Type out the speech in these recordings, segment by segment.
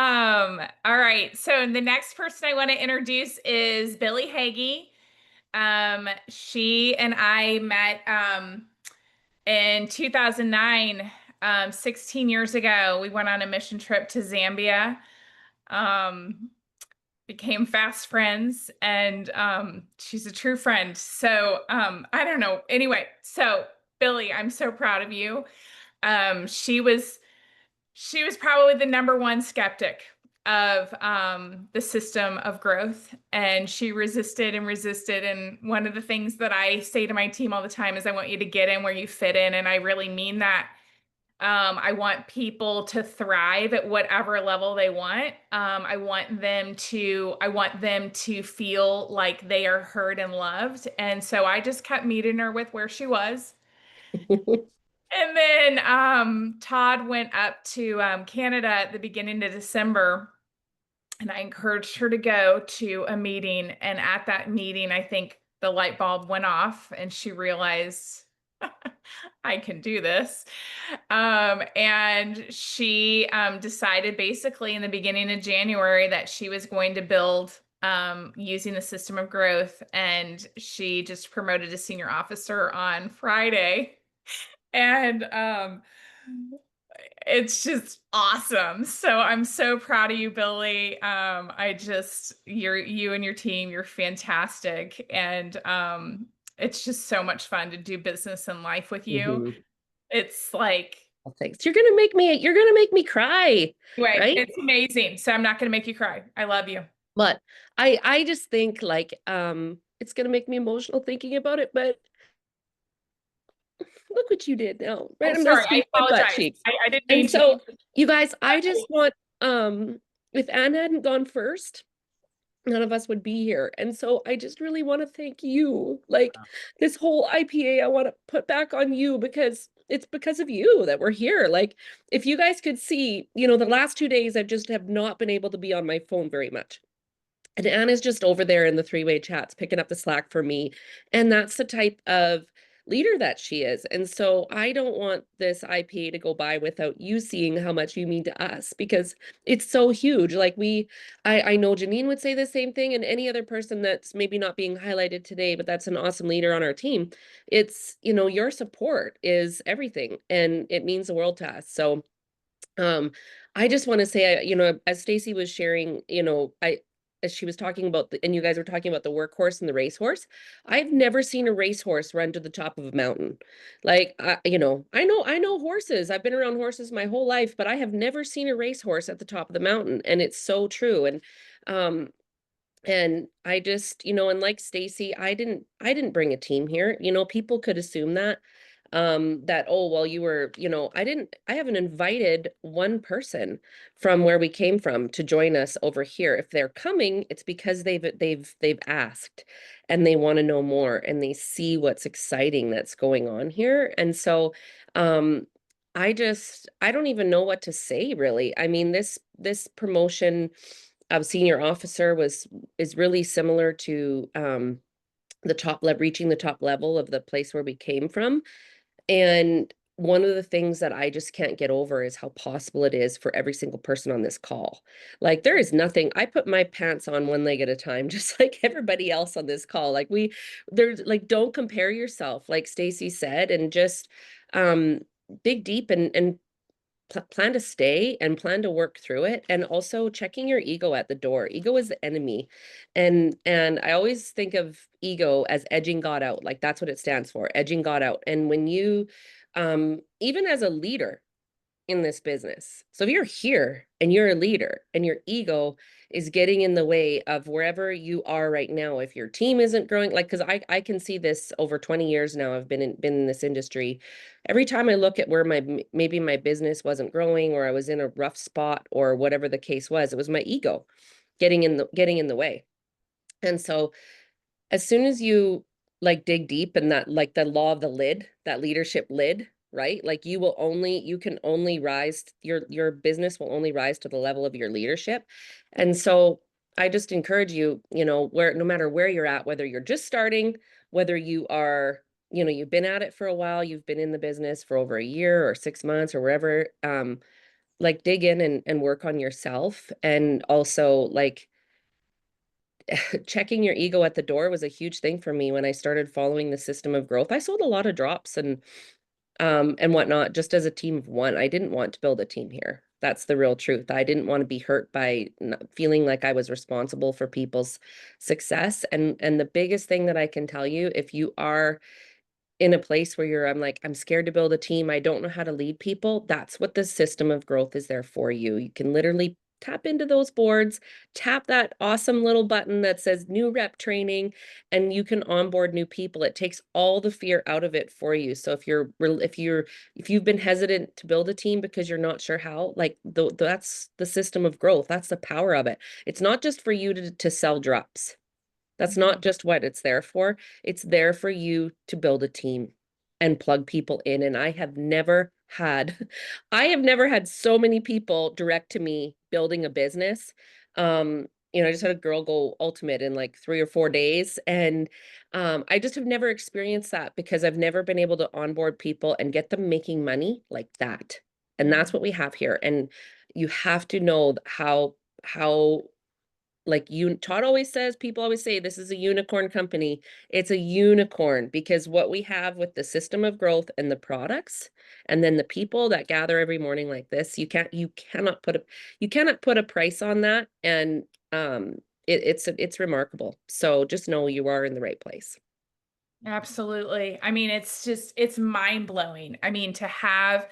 All right. So the next person I want to introduce is Billie Heggie. She and I met in 2009, 16 years ago. We went on a mission trip to Zambia. Um, Became fast friends, and she's a true friend. So I don't know. Anyway, so Billie, I'm so proud of you. Um, she was she was probably the number one skeptic of the system of growth, and she resisted and resisted. And one of the things that I say to my team all the time is, I want you to get in where you fit in, and I really mean that. I want people to thrive at whatever level they want. I want them to feel like they are heard and loved. And so I just kept meeting her with where she was. And then Todd went up to Canada at the beginning of December, and I encouraged her to go to a meeting. And at that meeting, I think the light bulb went off, and she realized I can do this. And she decided basically in the beginning of January that she was going to build using the system of growth. And she just promoted to senior officer on Friday. And it's just awesome. So I'm so proud of you, Billy. You and your team, you're fantastic. And it's just so much fun to do business and life with you. Mhm. It's like, Well, thanks. You're gonna make me cry, anyway, right? it's amazing. So I'm not going to make you cry. I love you. But I just think like it's gonna make me emotional thinking about it, but look what you did now, right? Oh, I'm gonna sorry. I squeeze my butt apologize. cheeks. I didn't And mean to. so you guys, I just want if Anne hadn't gone first, none of us would be here. And so I just really want to thank you. Like this whole IPA, I want to put back on you because it's because of you that we're here. Like if you guys could see, the last 2 days I just have not been able to be on my phone very much. And Anna's just over there in the three-way chats picking up the slack for me. And that's the type of leader that she is. And so I don't want this IPA to go by without you seeing how much you mean to us because it's so huge. Like I know Janine would say the same thing, and any other person that's maybe not being highlighted today, but that's an awesome leader on our team. It's, your support is everything and it means the world to us. So um, I just want to say, as Stacy was sharing, as she was talking about and you guys were talking about the workhorse and the racehorse, I've never seen a racehorse run to the top of a mountain. Like, I know horses. I've been around horses my whole life, but I have never seen a racehorse at the top of the mountain, and it's so true. Um, and I just, and like Stacy, I didn't bring a team here. People could assume that, oh, well, you were, I haven't invited one person from where we came from to join us over here. If they're coming, it's because they've asked and they want to know more and they see what's exciting that's going on here. And so I don't even know what to say really. I mean, this promotion of senior officer is really similar to reaching the top level of the place where we came from. And one of the things that I just can't get over is how possible it is for every single person on this call. Like there is nothing, I put my pants on one leg at a time, just like everybody else on this call. Like there's like, don't compare yourself, like Stacy said, and just um dig deep and plan to stay and plan to work through it, and also checking your ego at the door. Ego is the enemy, and I always think of ego as edging God out. Like that's what it stands for, edging God out. And when you even as a leader in this business. So if you're here and you're a leader and your ego is getting in the way of wherever you are right now, if your team isn't growing, like, because I can see this over 20 years now, I've been in this industry. Every time I look at where maybe my business wasn't growing or I was in a rough spot or whatever the case was, it was my ego getting in the way. And so as soon as you like dig deep and that like the law of the lid, that leadership lid, right? Like you can only rise, your business will only rise to the level of your leadership. And so I just encourage you, where no matter where you're at, whether you're just starting, whether you are, you've been at it for a while, you've been in the business for over a year or 6 months or wherever, like dig in and work on yourself. And also like checking your ego at the door was a huge thing for me when I started following the system of growth. I sold a lot of drops and whatnot, just as a team of one. I didn't want to build a team here. That's the real truth. I didn't want to be hurt by feeling like I was responsible for people's success. And the biggest thing that I can tell you, if you are in a place where I'm like, I'm scared to build a team, I don't know how to lead people, that's what the system of growth is there for you. You can literally tap into those boards, tap that awesome little button that says new rep training, and you can onboard new people. It takes all the fear out of it for you. So if you've been hesitant to build a team because you're not sure how, like that's the system of growth. That's the power of it. It's not just for you to sell drops. That's not just what it's there for. It's there for you to build a team and plug people in. And I have never had so many people direct to me building a business. I just had a girl go ultimate in like 3 or 4 days. And I just have never experienced that because I've never been able to onboard people and get them making money like that. And that's what we have here. And you have to know how like you Todd always says, people always say this is a unicorn company. It's a unicorn because what we have with the system of growth and the products and then the people that gather every morning like this, you cannot put a price on that. And it's remarkable. So just know you are in the right place. Absolutely. I mean, it's mind blowing. I mean, to have,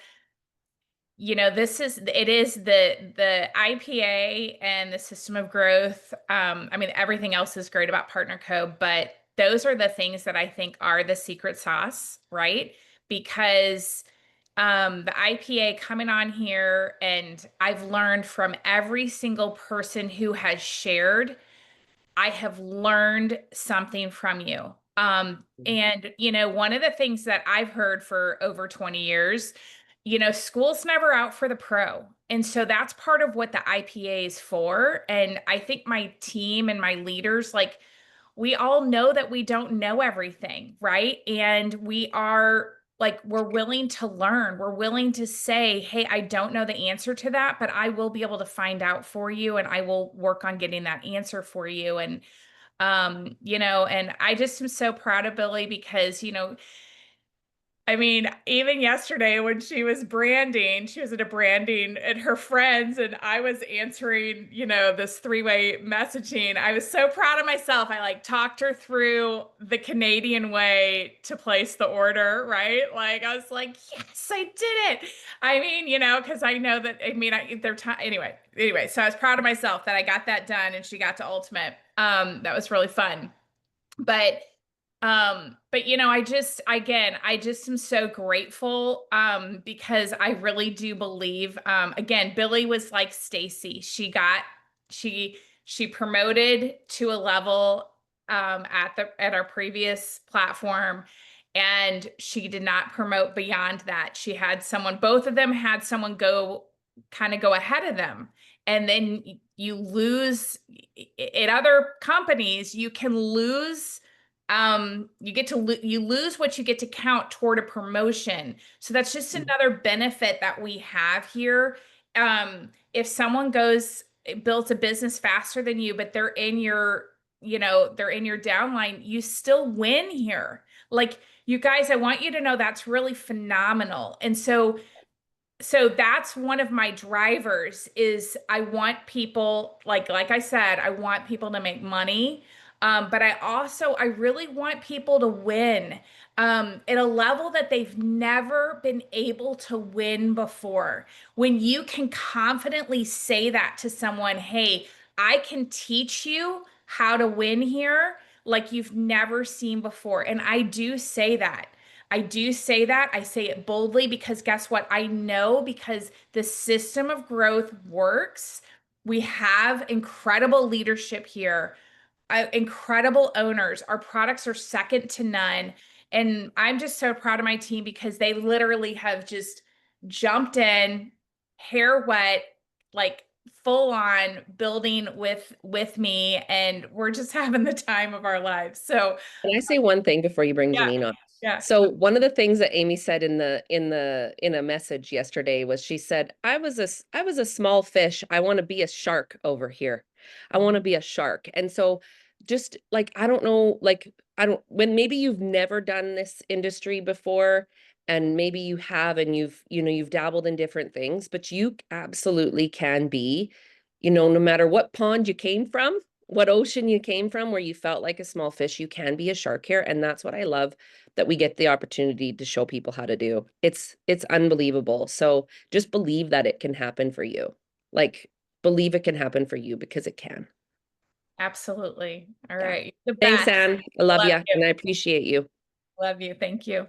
it is the IPA and the system of growth. I mean, everything else is great about Partner Co, but those are the things that I think are the secret sauce, right? Because the IPA coming on here, and I've learned from every single person who has shared. I have learned something from you. And one of the things that I've heard for over 20 years, school's never out for the pro. And so that's part of what the IPA is for. And I think my team and my leaders, like, we all know that we don't know everything, right? And we are like, we're willing to learn. We're willing to say, hey, I don't know the answer to that, but I will be able to find out for you and I will work on getting that answer for you. And I just am so proud of Billy because, I mean, even yesterday when she was branding, she was at a branding and her friends, and I was answering, this three-way messaging. I was so proud of myself. I like talked her through the Canadian way to place the order, right? Like I was like, yes, I did it. I mean, because I know that, I mean, they're time anyway. So I was proud of myself that I got that done and she got to Ultimate. That was really fun. But I just am so grateful because I really do believe again, Billy was like Stacy. She promoted to a level at our previous platform, and she did not promote beyond that. Both of them had someone go ahead of them. And then you lose at other companies, you can lose you lose what you get to count toward a promotion. So that's just another benefit that we have here. If someone builds a business faster than you, but they're in your downline, you still win here. Like, you guys, I want you to know that's really phenomenal. And so that's one of my drivers is I want people, like I said, I want people to make money. But I really want people to win at a level that they've never been able to win before. When you can confidently say that to someone, hey, I can teach you how to win here like you've never seen before. And I do say that. I do say that. I say it boldly because guess what? I know because the system of growth works. We have incredible leadership here, incredible owners. Our products are second to none. And I'm just so proud of my team because they literally have just jumped in, hair wet, like full on building with me, and we're just having the time of our lives. So Can I say one thing before you bring yeah, Janine on? Yeah. So one of the things that Amy said in a message yesterday was she said, I was a small fish. I want to be a shark over here. I want to be a shark. And so just like I don't know, like I don't when maybe you've never done this industry before and maybe you have and you've dabbled in different things, but you absolutely can be, no matter what pond you came from, what ocean you came from where you felt like a small fish, you can be a shark here. And that's what I love that we get the opportunity to show people how to do. It's unbelievable. So just believe that it can happen for you. Like believe it can happen for you because it can. Absolutely. All Yeah. right. You're the Thanks, best. Anne. I love Love you you. and I appreciate you. Love you. Thank you.